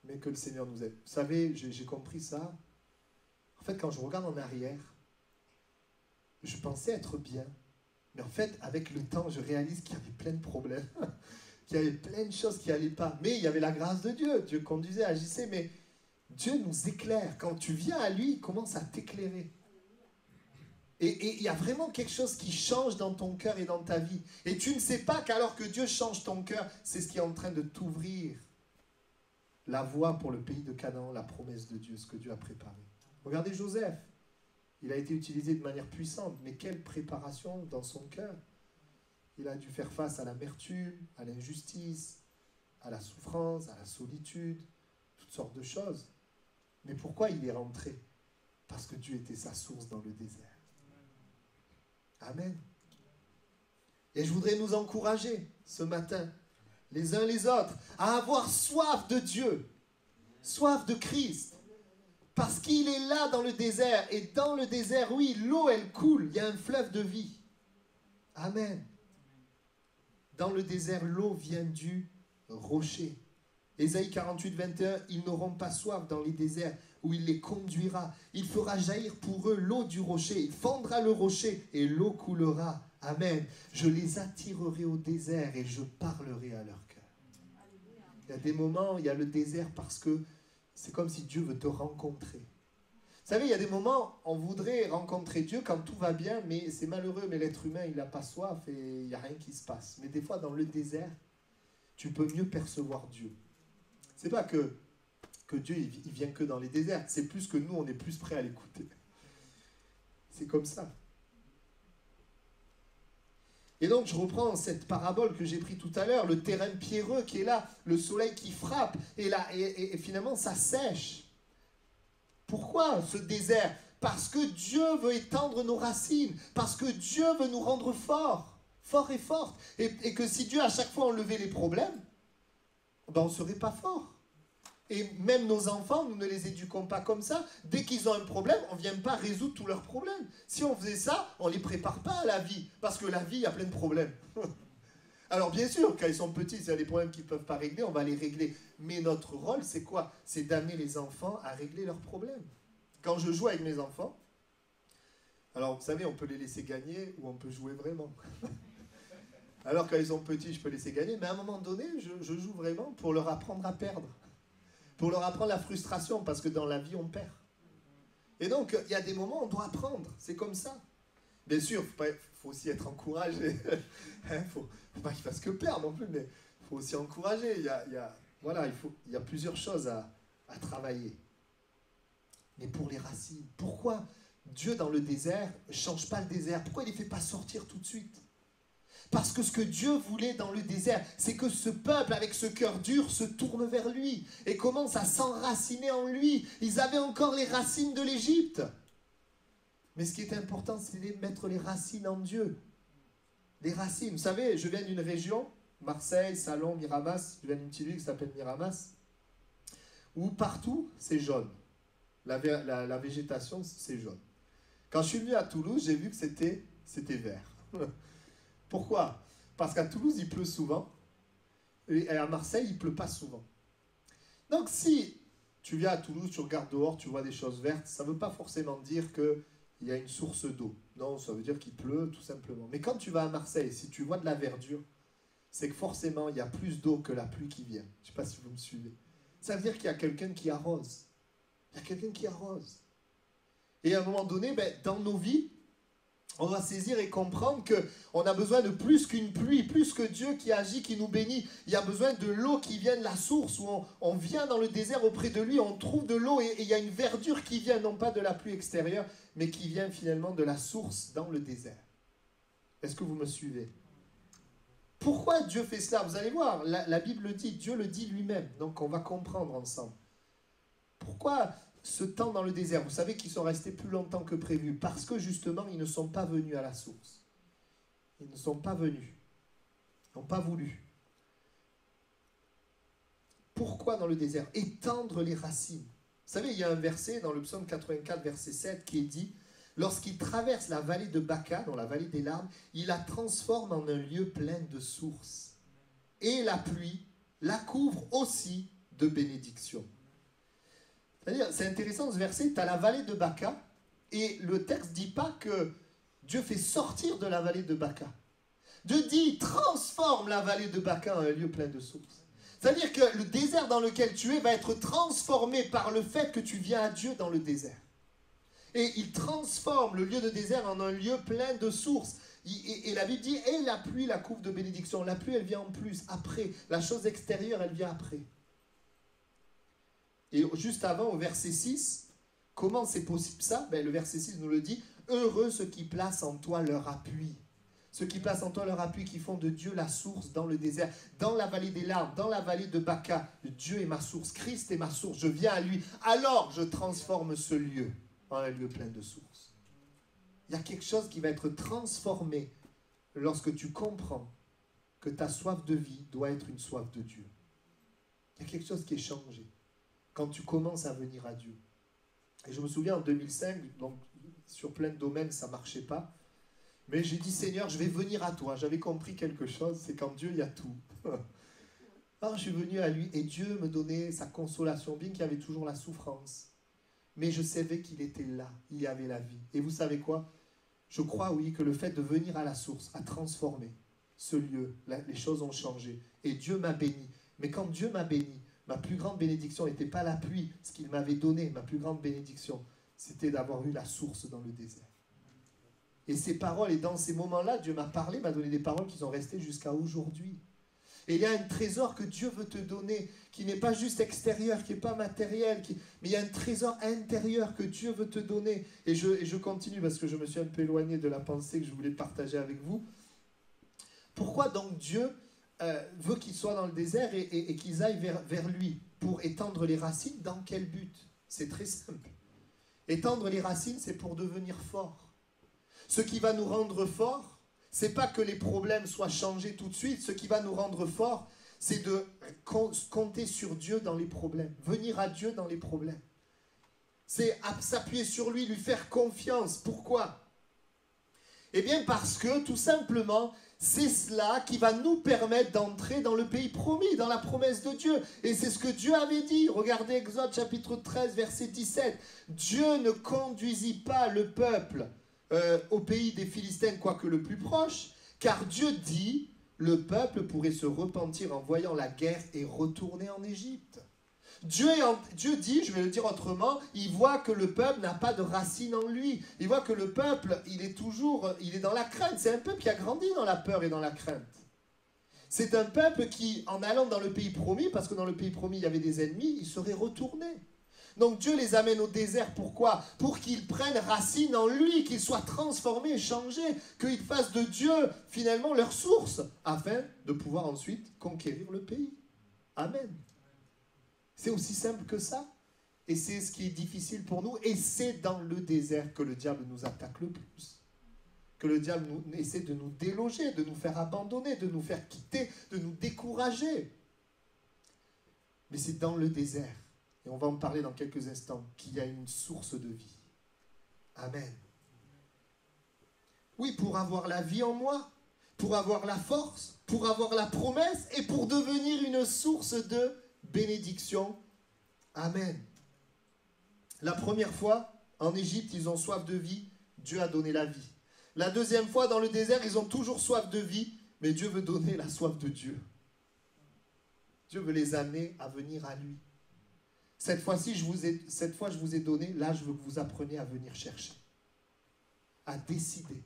Mais que le Seigneur nous aide. Vous savez, j'ai compris ça. En fait, quand je regarde en arrière, je pensais être bien. Mais en fait, avec le temps, je réalise qu'il y avait plein de problèmes. Qu'il y avait plein de choses qui n'allaient pas. Mais il y avait la grâce de Dieu. Dieu conduisait, agissait. Mais Dieu nous éclaire. Quand tu viens à lui, il commence à t'éclairer. Et il y a vraiment quelque chose qui change dans ton cœur et dans ta vie. Et tu ne sais pas qu'alors que Dieu change ton cœur, c'est ce qui est en train de t'ouvrir la voie pour le pays de Canaan, la promesse de Dieu, ce que Dieu a préparé. Regardez Joseph. Il a été utilisé de manière puissante, mais quelle préparation dans son cœur. Il a dû faire face à l'amertume, à l'injustice, à la souffrance, à la solitude, toutes sortes de choses. Mais pourquoi il est rentré? Parce que Dieu était sa source dans le désert. Amen. Et je voudrais nous encourager ce matin, les uns les autres, à avoir soif de Dieu, soif de Christ, parce qu'il est là dans le désert, et dans le désert, oui, l'eau elle coule, il y a un fleuve de vie. Amen. Dans le désert, l'eau vient du rocher. Ésaïe 48, 21, ils n'auront pas soif dans les déserts où il les conduira. Il fera jaillir pour eux l'eau du rocher. Il fendra le rocher et l'eau coulera. Amen. Je les attirerai au désert et je parlerai à leur cœur. Il y a des moments, il y a le désert parce que c'est comme si Dieu veut te rencontrer. Vous savez, il y a des moments, on voudrait rencontrer Dieu quand tout va bien, mais c'est malheureux, mais l'être humain, il n'a pas soif et il n'y a rien qui se passe. Mais des fois, dans le désert, tu peux mieux percevoir Dieu. C'est pas que Dieu, il vient que dans les déserts. C'est plus que nous, on est plus prêts à l'écouter. C'est comme ça. Et donc, je reprends cette parabole que j'ai prise tout à l'heure, le terrain pierreux qui est là, le soleil qui frappe, et finalement, ça sèche. Pourquoi ce désert? Parce que Dieu veut étendre nos racines, parce que Dieu veut nous rendre forts, forts et fortes. Et que si Dieu, à chaque fois, enlevait les problèmes, ben, on ne serait pas fort. Et même nos enfants, nous ne les éduquons pas comme ça. Dès qu'ils ont un problème, on ne vient pas résoudre tous leurs problèmes. Si on faisait ça, on ne les prépare pas à la vie. Parce que la vie, il y a plein de problèmes. Alors bien sûr, quand ils sont petits, s'il y a des problèmes qu'ils ne peuvent pas régler, on va les régler. Mais notre rôle, c'est quoi? C'est d'amener les enfants à régler leurs problèmes. Quand je joue avec mes enfants, alors vous savez, on peut les laisser gagner ou on peut jouer vraiment. Alors quand ils sont petits, je peux laisser gagner. Mais à un moment donné, je joue vraiment pour leur apprendre à perdre. Pour leur apprendre la frustration, parce que dans la vie, on perd. Et donc, il y a des moments où on doit apprendre. C'est comme ça. Bien sûr, il faut aussi être encouragé. Il ne faut pas qu'ils fassent que perdre non plus, mais il faut aussi encourager. Il y a plusieurs choses à travailler. Mais pour les racines, pourquoi Dieu, dans le désert, ne change pas le désert? Pourquoi il ne les fait pas sortir tout de suite? Parce que ce que Dieu voulait dans le désert, c'est que ce peuple, avec ce cœur dur, se tourne vers lui et commence à s'enraciner en lui. Ils avaient encore les racines de l'Égypte. Mais ce qui est important, c'est de mettre les racines en Dieu. des racines. Vous savez, je viens d'une région, Marseille, Salon, Miramas, je viens d'une petite ville qui s'appelle Miramas, où partout, c'est jaune. La végétation, c'est jaune. Quand je suis venu à Toulouse, j'ai vu que c'était vert. Pourquoi? Parce qu'à Toulouse, il pleut souvent, et à Marseille, il ne pleut pas souvent. Donc, si tu viens à Toulouse, tu regardes dehors, tu vois des choses vertes, ça ne veut pas forcément dire qu'il y a une source d'eau. Non, ça veut dire qu'il pleut, tout simplement. Mais quand tu vas à Marseille, si tu vois de la verdure, c'est que forcément, il y a plus d'eau que la pluie qui vient. Je ne sais pas si vous me suivez. Ça veut dire qu'il y a quelqu'un qui arrose. Il y a quelqu'un qui arrose. Et à un moment donné, dans nos vies, on va saisir et comprendre qu'on a besoin de plus qu'une pluie, plus que Dieu qui agit, qui nous bénit. Il y a besoin de l'eau qui vient de la source, où on vient dans le désert auprès de lui, on trouve de l'eau et il y a une verdure qui vient, non pas de la pluie extérieure, mais qui vient finalement de la source dans le désert. Est-ce que vous me suivez? Pourquoi Dieu fait cela? Vous allez voir, la Bible le dit, Dieu le dit lui-même, donc on va comprendre ensemble. Pourquoi ce temps dans le désert? Vous savez qu'ils sont restés plus longtemps que prévu, parce que justement, ils ne sont pas venus à la source. Ils ne sont pas venus. Ils n'ont pas voulu. Pourquoi dans le désert? Étendre les racines. Vous savez, il y a un verset dans le psaume 84, verset 7, qui est dit: lorsqu'il traverse la vallée de Baca, dans la vallée des larmes, il la transforme en un lieu plein de sources. Et la pluie la couvre aussi de bénédictions. C'est-à-dire, c'est intéressant ce verset, tu as la vallée de Baca, et le texte ne dit pas que Dieu fait sortir de la vallée de Baca. Dieu dit, transforme la vallée de Baca en un lieu plein de sources. C'est-à-dire que le désert dans lequel tu es va être transformé par le fait que tu viens à Dieu dans le désert. Et il transforme le lieu de désert en un lieu plein de sources. Et la Bible dit, et la pluie la couvre de bénédictions. La pluie, elle vient en plus, après. La chose extérieure, elle vient après. Et juste avant, au verset 6, comment c'est possible ça? Le verset 6 nous le dit, heureux ceux qui placent en toi leur appui. Ceux qui placent en toi leur appui, qui font de Dieu la source dans le désert, dans la vallée des larmes, dans la vallée de Baca. Dieu est ma source, Christ est ma source, je viens à lui. Alors je transforme ce lieu en un lieu plein de sources. Il y a quelque chose qui va être transformé lorsque tu comprends que ta soif de vie doit être une soif de Dieu. Il y a quelque chose qui est changé quand tu commences à venir à Dieu. Et je me souviens en 2005, donc sur plein de domaines ça ne marchait pas, mais j'ai dit Seigneur, je vais venir à toi. J'avais compris quelque chose, c'est qu'en Dieu il y a tout. Alors je suis venu à lui et Dieu me donnait sa consolation, bien qu'il y avait toujours la souffrance. Mais je savais qu'il était là, il y avait la vie. Et vous savez quoi? Je crois, oui, que le fait de venir à la source a transformé ce lieu. Les choses ont changé. Et Dieu m'a béni. Mais quand Dieu m'a béni, ma plus grande bénédiction n'était pas la pluie, ce qu'il m'avait donné. Ma plus grande bénédiction, c'était d'avoir eu la source dans le désert. Et ces paroles, et dans ces moments-là, Dieu m'a parlé, m'a donné des paroles qui sont restées jusqu'à aujourd'hui. Et il y a un trésor que Dieu veut te donner, qui n'est pas juste extérieur, qui n'est pas matériel, mais il y a un trésor intérieur que Dieu veut te donner. Et je continue parce que je me suis un peu éloigné de la pensée que je voulais partager avec vous. Pourquoi donc Dieu veut qu'ils soient dans le désert et qu'ils aillent vers lui pour étendre les racines? Dans quel but? C'est très simple. Étendre les racines, c'est pour devenir fort. Ce qui va nous rendre forts, c'est pas que les problèmes soient changés tout de suite. Ce qui va nous rendre forts, c'est de compter sur Dieu dans les problèmes. Venir à Dieu dans les problèmes. C'est s'appuyer sur lui, lui faire confiance. Pourquoi? Eh bien parce que, tout simplement, c'est cela qui va nous permettre d'entrer dans le pays promis, dans la promesse de Dieu. Et c'est ce que Dieu avait dit. Regardez Exode chapitre 13, verset 17. Dieu ne conduisit pas le peuple au pays des Philistins, quoique le plus proche, car Dieu dit, le peuple pourrait se repentir en voyant la guerre et retourner en Égypte. Dieu dit, je vais le dire autrement, il voit que le peuple n'a pas de racine en lui. Il voit que le peuple, il est dans la crainte. C'est un peuple qui a grandi dans la peur et dans la crainte. C'est un peuple qui, en allant dans le pays promis, parce que dans le pays promis, il y avait des ennemis, il serait retourné. Donc Dieu les amène au désert, pourquoi? Pour qu'ils prennent racine en lui, qu'ils soient transformés, changés, qu'ils fassent de Dieu finalement leur source, afin de pouvoir ensuite conquérir le pays. Amen. C'est aussi simple que ça. Et c'est ce qui est difficile pour nous, et c'est dans le désert que le diable nous attaque le plus. que le diable essaie de nous déloger, de nous faire abandonner, de nous faire quitter, de nous décourager. Mais c'est dans le désert, et on va en parler dans quelques instants, qu'il y a une source de vie. Amen. Oui, pour avoir la vie en moi, pour avoir la force, pour avoir la promesse et pour devenir une source de bénédiction. Amen. La première fois, en Égypte, ils ont soif de vie, Dieu a donné la vie. La deuxième fois, dans le désert, ils ont toujours soif de vie, mais Dieu veut donner la soif de Dieu. Dieu veut les amener à venir à lui. Cette fois-ci, je vous ai donné, là, je veux que vous appreniez à venir chercher, à décider.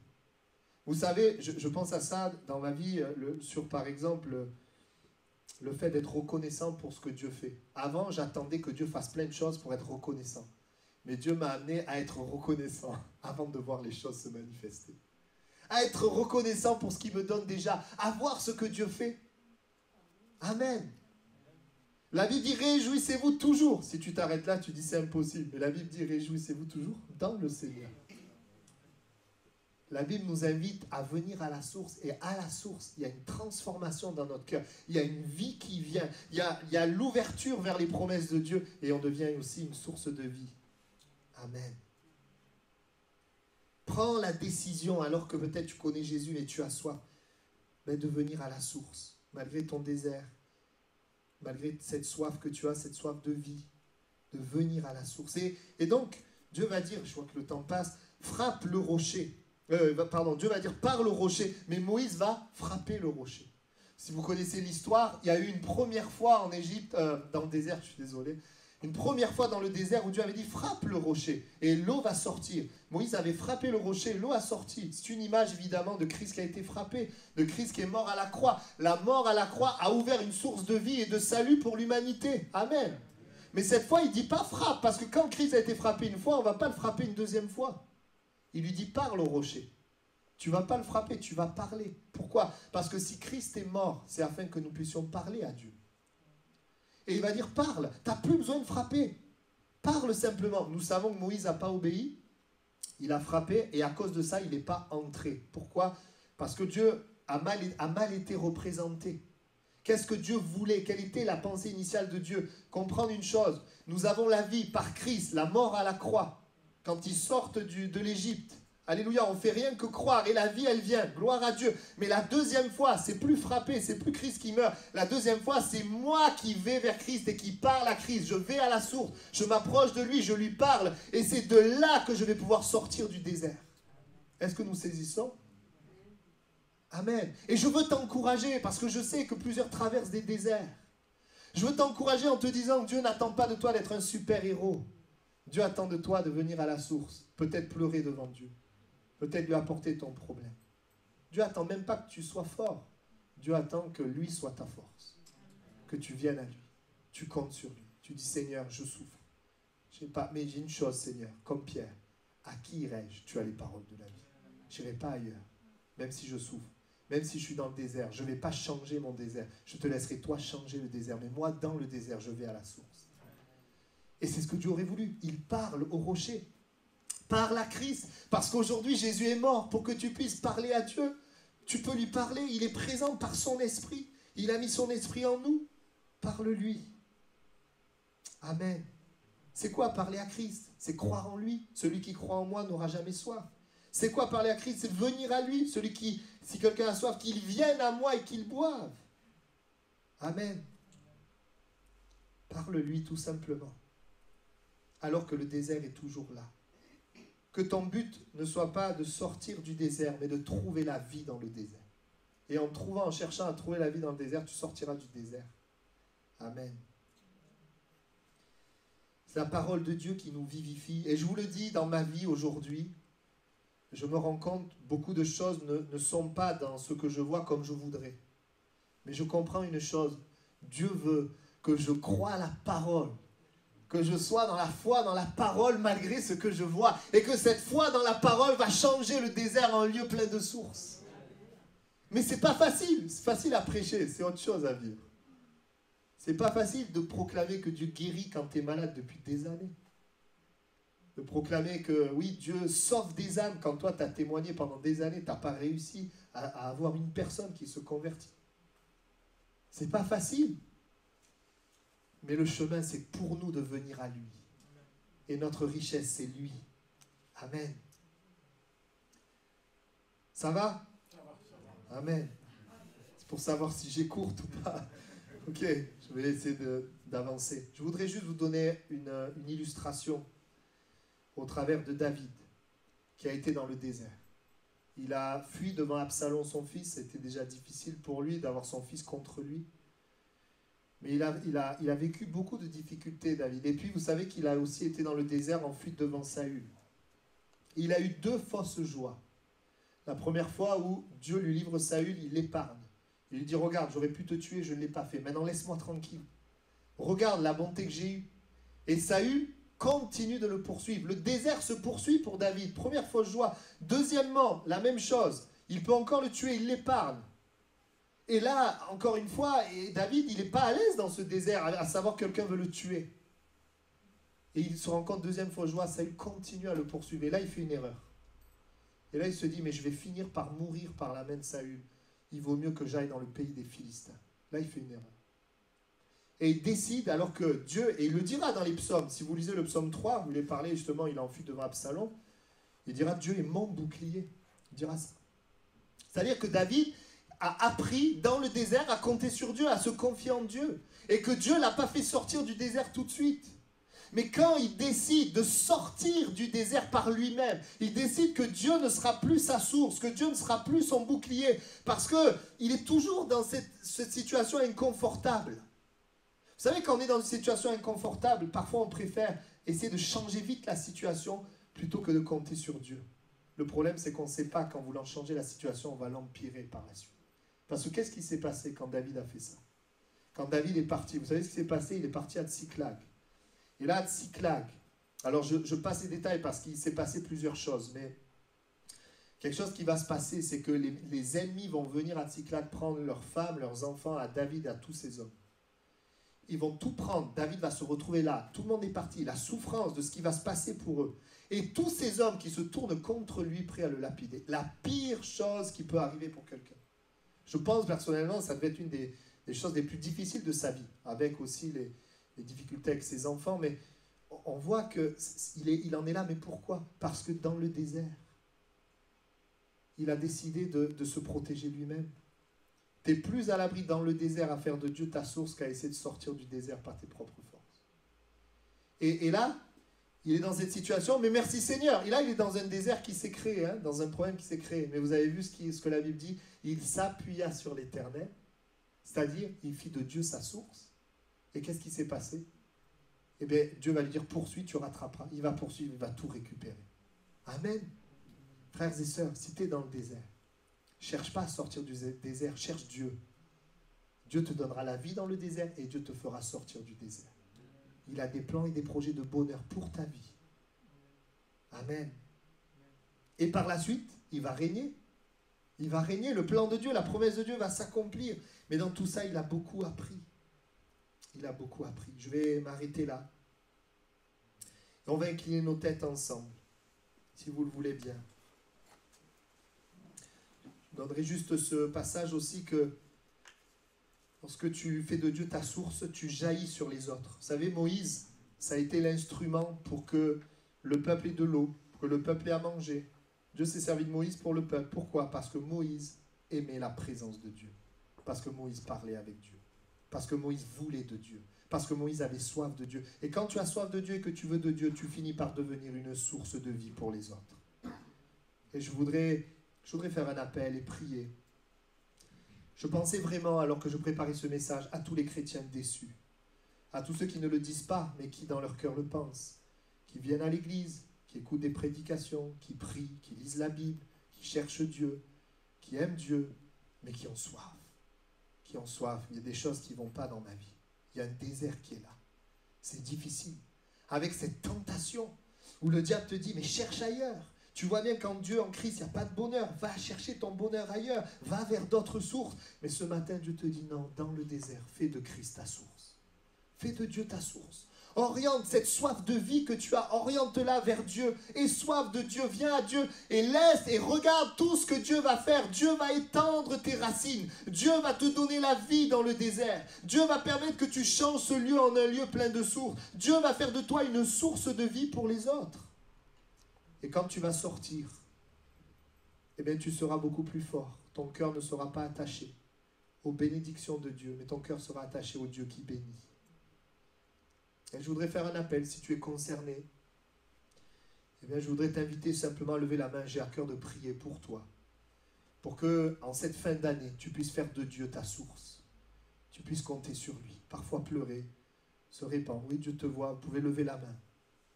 Vous savez, je pense à ça dans ma vie, sur par exemple le fait d'être reconnaissant pour ce que Dieu fait. Avant, j'attendais que Dieu fasse plein de choses pour être reconnaissant. Mais Dieu m'a amené à être reconnaissant avant de voir les choses se manifester. À être reconnaissant pour ce qu'il me donne déjà, à voir ce que Dieu fait. Amen. La Bible dit réjouissez-vous toujours. Si tu t'arrêtes là, tu dis c'est impossible. Mais la Bible dit réjouissez-vous toujours dans le Seigneur. La Bible nous invite à venir à la source. Et à la source, il y a une transformation dans notre cœur. Il y a une vie qui vient. Il y a l'ouverture vers les promesses de Dieu. Et on devient aussi une source de vie. Amen. Prends la décision, alors que peut-être tu connais Jésus et tu as soif, mais de venir à la source, malgré ton désert, malgré cette soif que tu as, cette soif de vie, de venir à la source. Et donc, Dieu va dire, je vois que le temps passe, frappe le rocher. Dieu va dire, parle au rocher, mais Moïse va frapper le rocher. Si vous connaissez l'histoire, il y a eu une première fois en Égypte, dans le désert, je suis désolé, une première fois dans le désert où Dieu avait dit, frappe le rocher, et l'eau va sortir. Moïse avait frappé le rocher, l'eau a sorti. C'est une image évidemment de Christ qui a été frappé, de Christ qui est mort à la croix. La mort à la croix a ouvert une source de vie et de salut pour l'humanité. Amen. Mais cette fois, il ne dit pas frappe, parce que quand Christ a été frappé une fois, on ne va pas le frapper une deuxième fois. Il lui dit parle au rocher. Tu ne vas pas le frapper, tu vas parler. Pourquoi? Parce que si Christ est mort, c'est afin que nous puissions parler à Dieu. Et il va dire parle, tu n'as plus besoin de frapper. Parle simplement. Nous savons que Moïse n'a pas obéi. Il a frappé et à cause de ça, il n'est pas entré. Pourquoi? Parce que Dieu a mal été représenté. Qu'est-ce que Dieu voulait? Quelle était la pensée initiale de Dieu? Comprendre une chose, nous avons la vie par Christ, la mort à la croix. Quand ils sortent de l'Égypte, alléluia, on ne fait rien que croire et la vie, elle vient, gloire à Dieu. Mais la deuxième fois, c'est plus frappé, c'est plus Christ qui meurt. La deuxième fois, c'est moi qui vais vers Christ et qui parle à Christ. Je vais à la source, je m'approche de lui, je lui parle. Et c'est de là que je vais pouvoir sortir du désert. Est-ce que nous saisissons? Amen. Et je veux t'encourager parce que je sais que plusieurs traversent des déserts. Je veux t'encourager en te disant que Dieu n'attend pas de toi d'être un super-héros. Dieu attend de toi de venir à la source, peut-être pleurer devant Dieu. Peut-être lui apporter ton problème. Dieu attend même pas que tu sois fort. Dieu attend que lui soit ta force. Que tu viennes à lui. Tu comptes sur lui. Tu dis Seigneur, je souffre. Je sais pas, mais j'ai une chose Seigneur, comme Pierre. À qui irai-je? Tu as les paroles de la vie. Je n'irai pas ailleurs. Même si je souffre. Même si je suis dans le désert. Je ne vais pas changer mon désert. Je te laisserai toi changer le désert. Mais moi, dans le désert, je vais à la source. Et c'est ce que Dieu aurait voulu. Il parle au rocher. Parle à Christ. Parce qu'aujourd'hui, Jésus est mort. Pour que tu puisses parler à Dieu, tu peux lui parler. Il est présent par son esprit. Il a mis son esprit en nous. Parle-lui. Amen. C'est quoi parler à Christ? C'est croire en lui. Celui qui croit en moi n'aura jamais soif. C'est quoi parler à Christ? C'est venir à lui. Celui qui, si quelqu'un a soif, qu'il vienne à moi et qu'il boive. Amen. Parle-lui tout simplement. Alors que le désert est toujours là. Que ton but ne soit pas de sortir du désert, mais de trouver la vie dans le désert. Et en cherchant à trouver la vie dans le désert, tu sortiras du désert. Amen. C'est la parole de Dieu qui nous vivifie. Et je vous le dis, dans ma vie aujourd'hui, je me rends compte, beaucoup de choses ne sont pas dans ce que je vois comme je voudrais. Mais je comprends une chose, Dieu veut que je croie à la parole. Que je sois dans la foi, dans la parole, malgré ce que je vois. Et que cette foi dans la parole va changer le désert en lieu plein de sources. Mais c'est pas facile. C'est facile à prêcher, c'est autre chose à vivre. C'est pas facile de proclamer que Dieu guérit quand tu es malade depuis des années. de proclamer que oui, Dieu sauve des âmes quand toi tu as témoigné pendant des années, tu n'as pas réussi à avoir une personne qui se convertit. C'est pas facile. Mais le chemin, c'est pour nous de venir à lui. Et notre richesse, c'est lui. Amen. Ça va? Amen. C'est pour savoir si j'écourte ou pas. Ok, je vais essayer d'avancer. Je voudrais juste vous donner une illustration au travers de David, qui a été dans le désert. Il a fui devant Absalom, son fils. C'était déjà difficile pour lui d'avoir son fils contre lui. Mais il a vécu beaucoup de difficultés, David. Et puis, vous savez qu'il a aussi été dans le désert en fuite devant Saül. Il a eu 2 fausses joies. La première fois où Dieu lui livre Saül, il l'épargne. Il lui dit, regarde, j'aurais pu te tuer, je ne l'ai pas fait. Maintenant, laisse-moi tranquille. Regarde la bonté que j'ai eue. Et Saül continue de le poursuivre. Le désert se poursuit pour David. Première fausse joie. Deuxièmement, la même chose. Il peut encore le tuer, il l'épargne. Et là, encore une fois, David, il n'est pas à l'aise dans ce désert, à savoir que quelqu'un veut le tuer. Et il se rend compte, deuxième fausse joie, Saül continue à le poursuivre. Et là, il fait une erreur. Et là, il se dit, mais je vais finir par mourir par la main de Saül. Il vaut mieux que j'aille dans le pays des Philistins. Là, il fait une erreur. Et il décide, alors que Dieu, et il le dira dans les psaumes, si vous lisez le psaume 3, vous voulez parler justement, il a enfui devant Absalom, il dira, Dieu est mon bouclier. Il dira ça. C'est-à-dire que David a appris dans le désert à compter sur Dieu, à se confier en Dieu. Et que Dieu ne l'a pas fait sortir du désert tout de suite. Mais quand il décide de sortir du désert par lui-même, il décide que Dieu ne sera plus sa source, que Dieu ne sera plus son bouclier, parce qu'il est toujours dans cette situation inconfortable. Vous savez, quand on est dans une situation inconfortable, parfois on préfère essayer de changer vite la situation plutôt que de compter sur Dieu. Le problème, c'est qu'on ne sait pas qu'en voulant changer la situation, on va l'empirer par la suite. Parce que qu'est-ce qui s'est passé quand David a fait ça? Quand David est parti, vous savez ce qui s'est passé? Il est parti à Tsiklag. Et là, à Tsiklag, alors je passe les détails parce qu'il s'est passé plusieurs choses, mais quelque chose qui va se passer, c'est que les ennemis vont venir à Tsiklag prendre leurs femmes, leurs enfants, à David et à tous ses hommes. Ils vont tout prendre. David va se retrouver là. Tout le monde est parti. La souffrance de ce qui va se passer pour eux. Et tous ces hommes qui se tournent contre lui, prêts à le lapider. La pire chose qui peut arriver pour quelqu'un. Je pense personnellement, ça devait être une des choses les plus difficiles de sa vie, avec aussi les difficultés avec ses enfants. Mais on voit qu'il en est là. Mais pourquoi? Parce que dans le désert, il a décidé de se protéger lui-même. Tu es plus à l'abri dans le désert à faire de Dieu ta source qu'à essayer de sortir du désert par tes propres forces. Et là, il est dans cette situation, mais merci Seigneur. Et là, il est dans un désert qui s'est créé, hein, dans un problème qui s'est créé. Mais vous avez vu ce que la Bible dit? Il s'appuya sur l'Éternel, c'est-à-dire il fit de Dieu sa source. Et qu'est-ce qui s'est passé? Eh bien, Dieu va lui dire, poursuis, tu rattraperas. Il va poursuivre, il va tout récupérer. Amen. Frères et sœurs, si tu es dans le désert, cherche pas à sortir du désert, cherche Dieu. Dieu te donnera la vie dans le désert et Dieu te fera sortir du désert. Il a des plans et des projets de bonheur pour ta vie. Amen. Et par la suite, il va régner. Il va régner, le plan de Dieu, la promesse de Dieu va s'accomplir. Mais dans tout ça, il a beaucoup appris. Il a beaucoup appris. Je vais m'arrêter là. Et on va incliner nos têtes ensemble, si vous le voulez bien. Je donnerai juste ce passage aussi que lorsque tu fais de Dieu ta source, tu jaillis sur les autres. Vous savez, Moïse, ça a été l'instrument pour que le peuple ait de l'eau, pour que le peuple ait à manger. Dieu s'est servi de Moïse pour le peuple. Pourquoi? Parce que Moïse aimait la présence de Dieu. Parce que Moïse parlait avec Dieu. Parce que Moïse voulait de Dieu. Parce que Moïse avait soif de Dieu. Et quand tu as soif de Dieu et que tu veux de Dieu, tu finis par devenir une source de vie pour les autres. Et je voudrais faire un appel et prier. Je pensais vraiment, alors que je préparais ce message, à tous les chrétiens déçus, à tous ceux qui ne le disent pas, mais qui dans leur cœur le pensent, qui viennent à l'église, qui écoutent des prédications, qui prient, qui lisent la Bible, qui cherchent Dieu, qui aiment Dieu, mais qui ont soif. Qui ont soif. Il y a des choses qui ne vont pas dans ma vie. Il y a un désert qui est là. C'est difficile. Avec cette tentation où le diable te dit, mais cherche ailleurs. Tu vois bien qu'en Dieu, en Christ, il n'y a pas de bonheur. Va chercher ton bonheur ailleurs. Va vers d'autres sources. Mais ce matin, Dieu te dit non, dans le désert, fais de Christ ta source. Fais de Dieu ta source. Oriente cette soif de vie que tu as, oriente-la vers Dieu. Aie soif de Dieu, viens à Dieu et laisse et regarde tout ce que Dieu va faire. Dieu va étendre tes racines. Dieu va te donner la vie dans le désert. Dieu va permettre que tu changes ce lieu en un lieu plein de sources. Dieu va faire de toi une source de vie pour les autres. Et quand tu vas sortir, eh bien, tu seras beaucoup plus fort. Ton cœur ne sera pas attaché aux bénédictions de Dieu, mais ton cœur sera attaché au Dieu qui bénit. Et je voudrais faire un appel, si tu es concerné, eh bien, je voudrais t'inviter simplement à lever la main. J'ai à cœur de prier pour toi, pour que, en cette fin d'année, tu puisses faire de Dieu ta source. Tu puisses compter sur lui. Parfois pleurer, se répandre. Oui, Dieu te voit, vous pouvez lever la main.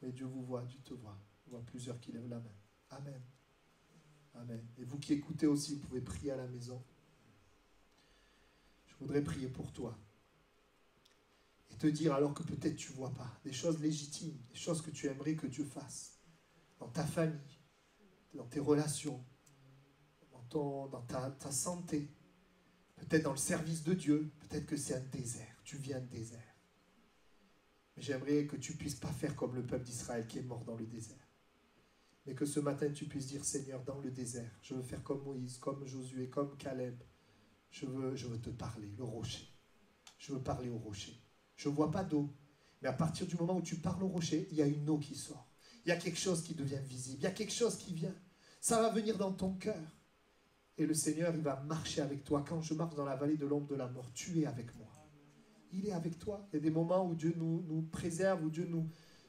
Oui, Dieu vous voit, Dieu te voit. Je vois plusieurs qui lèvent la main. Amen. Amen. Et vous qui écoutez aussi, vous pouvez prier à la maison. Je voudrais prier pour toi. Et te dire, alors que peut-être tu ne vois pas, des choses légitimes, des choses que tu aimerais que Dieu fasse. Dans ta famille, dans tes relations, dans ta santé, peut-être dans le service de Dieu, peut-être que c'est un désert. Tu vis un désert. Mais j'aimerais que tu ne puisses pas faire comme le peuple d'Israël qui est mort dans le désert. Mais que ce matin, tu puisses dire, Seigneur, dans le désert, je veux faire comme Moïse, comme Josué, comme Caleb. Je veux te parler, le rocher. Je veux parler au rocher. Je ne vois pas d'eau. Mais à partir du moment où tu parles au rocher, il y a une eau qui sort. Il y a quelque chose qui devient visible. Il y a quelque chose qui vient. Ça va venir dans ton cœur. Et le Seigneur, il va marcher avec toi. Quand je marche dans la vallée de l'ombre de la mort, tu es avec moi. Il est avec toi. Il y a des moments où Dieu nous préserve, où Dieu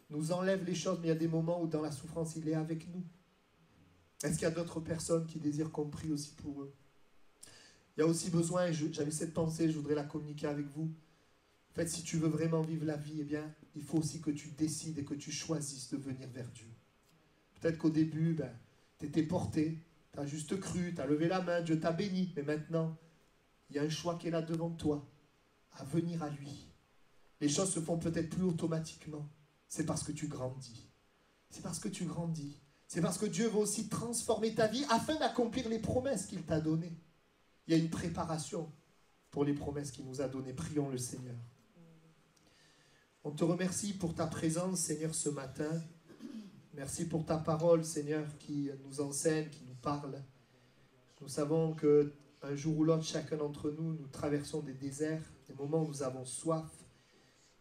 nous enlève les choses, mais il y a des moments où dans la souffrance, il est avec nous. Est-ce qu'il y a d'autres personnes qui désirent qu'on prie aussi pour eux? Il y a aussi besoin, et j'avais cette pensée, je voudrais la communiquer avec vous. En fait, si tu veux vraiment vivre la vie, eh bien, il faut aussi que tu décides et que tu choisisses de venir vers Dieu. Peut-être qu'au début, tu étais porté, tu as juste cru, tu as levé la main, Dieu t'a béni. Mais maintenant, il y a un choix qui est là devant toi, à venir à lui. Les choses se font peut-être plus automatiquement. C'est parce que tu grandis. C'est parce que tu grandis. C'est parce que Dieu veut aussi transformer ta vie afin d'accomplir les promesses qu'il t'a données. Il y a une préparation pour les promesses qu'il nous a données. Prions le Seigneur. On te remercie pour ta présence, Seigneur, ce matin. Merci pour ta parole, Seigneur, qui nous enseigne, qui nous parle. Nous savons qu'un jour ou l'autre, chacun d'entre nous, nous traversons des déserts, des moments où nous avons soif.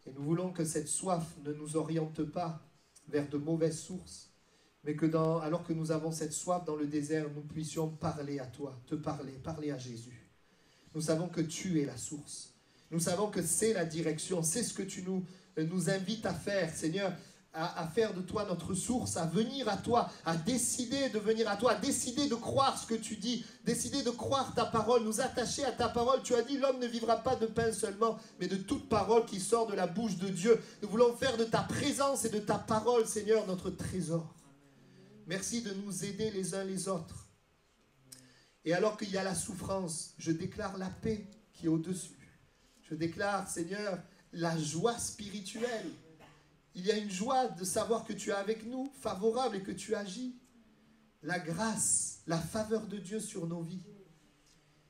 Et nous voulons que cette soif ne nous oriente pas vers de mauvaises sources, mais que alors que nous avons cette soif dans le désert, nous puissions parler à toi, te parler à Jésus. Nous savons que tu es la source. Nous savons que c'est la direction, c'est ce que tu nous invites à faire, Seigneur, à faire de toi notre source, à venir à toi, à décider de venir à toi, à décider de croire ce que tu dis, décider de croire ta parole, nous attacher à ta parole. Tu as dit, l'homme ne vivra pas de pain seulement, mais de toute parole qui sort de la bouche de Dieu. Nous voulons faire de ta présence et de ta parole, Seigneur, notre trésor. Merci de nous aider les uns les autres. Et alors qu'il y a la souffrance, je déclare la paix qui est au-dessus. Je déclare, Seigneur, la joie spirituelle. Il y a une joie de savoir que tu es avec nous, favorable, et que tu agis. La grâce, la faveur de Dieu sur nos vies.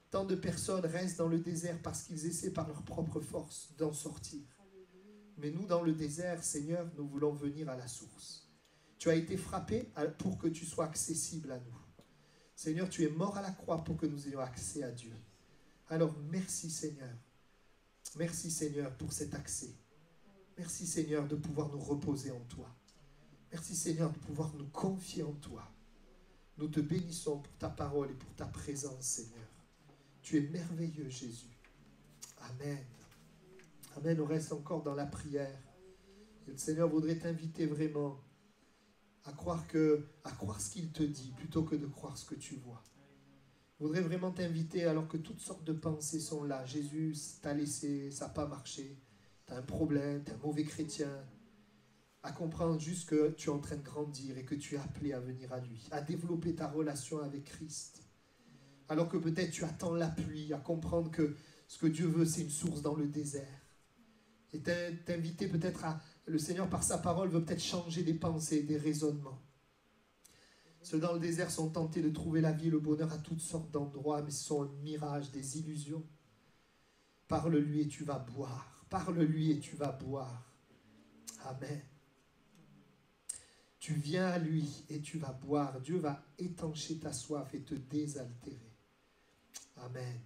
Tant de personnes restent dans le désert parce qu'ils essaient par leur propre force d'en sortir. Mais nous, dans le désert, Seigneur, nous voulons venir à la source. Tu as été frappé pour que tu sois accessible à nous. Seigneur, tu es mort à la croix pour que nous ayons accès à Dieu. Alors, merci Seigneur. Merci Seigneur pour cet accès. Merci Seigneur de pouvoir nous reposer en toi. Merci Seigneur de pouvoir nous confier en toi. Nous te bénissons pour ta parole et pour ta présence Seigneur. Tu es merveilleux Jésus. Amen. Amen. On reste encore dans la prière. Et le Seigneur voudrait t'inviter vraiment à croire ce qu'il te dit plutôt que de croire ce que tu vois. Je voudrais vraiment t'inviter alors que toutes sortes de pensées sont là. Jésus t'a laissé, ça n'a pas marché. Tu as un problème, tu es un mauvais chrétien. À comprendre juste que tu es en train de grandir et que tu es appelé à venir à lui, à développer ta relation avec Christ. Alors que peut-être tu attends la pluie, à comprendre que ce que Dieu veut, c'est une source dans le désert. Et t'inviter peut-être à... Le Seigneur, par sa parole, veut peut-être changer des pensées, des raisonnements. Ceux dans le désert sont tentés de trouver la vie et le bonheur à toutes sortes d'endroits, mais ce sont un mirage, des illusions. Parle-lui et tu vas boire. Parle-lui et tu vas boire. Amen. Tu viens à lui et tu vas boire. Dieu va étancher ta soif et te désaltérer. Amen.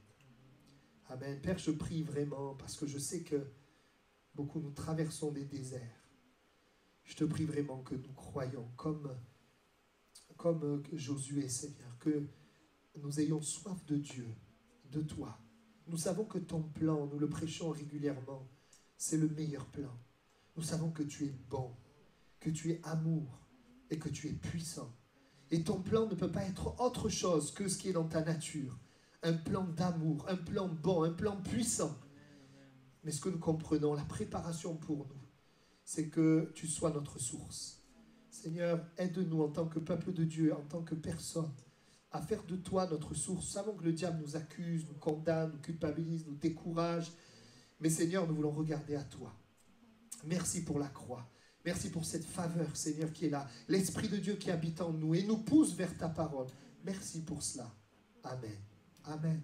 Amen. Père, je prie vraiment parce que je sais que beaucoup nous traversons des déserts. Je te prie vraiment que nous croyons comme Josué, Seigneur, que nous ayons soif de Dieu, de toi. Nous savons que ton plan, nous le prêchons régulièrement, c'est le meilleur plan. Nous savons que tu es bon, que tu es amour et que tu es puissant. Et ton plan ne peut pas être autre chose que ce qui est dans ta nature. Un plan d'amour, un plan bon, un plan puissant. Mais ce que nous comprenons, la préparation pour nous, c'est que tu sois notre source. Seigneur, aide-nous en tant que peuple de Dieu, en tant que personne, à faire de toi notre source. Nous savons que le diable nous accuse, nous condamne, nous culpabilise, nous décourage. Mais Seigneur, nous voulons regarder à toi. Merci pour la croix. Merci pour cette faveur, Seigneur, qui est là. L'Esprit de Dieu qui habite en nous et nous pousse vers ta parole. Merci pour cela. Amen. Amen.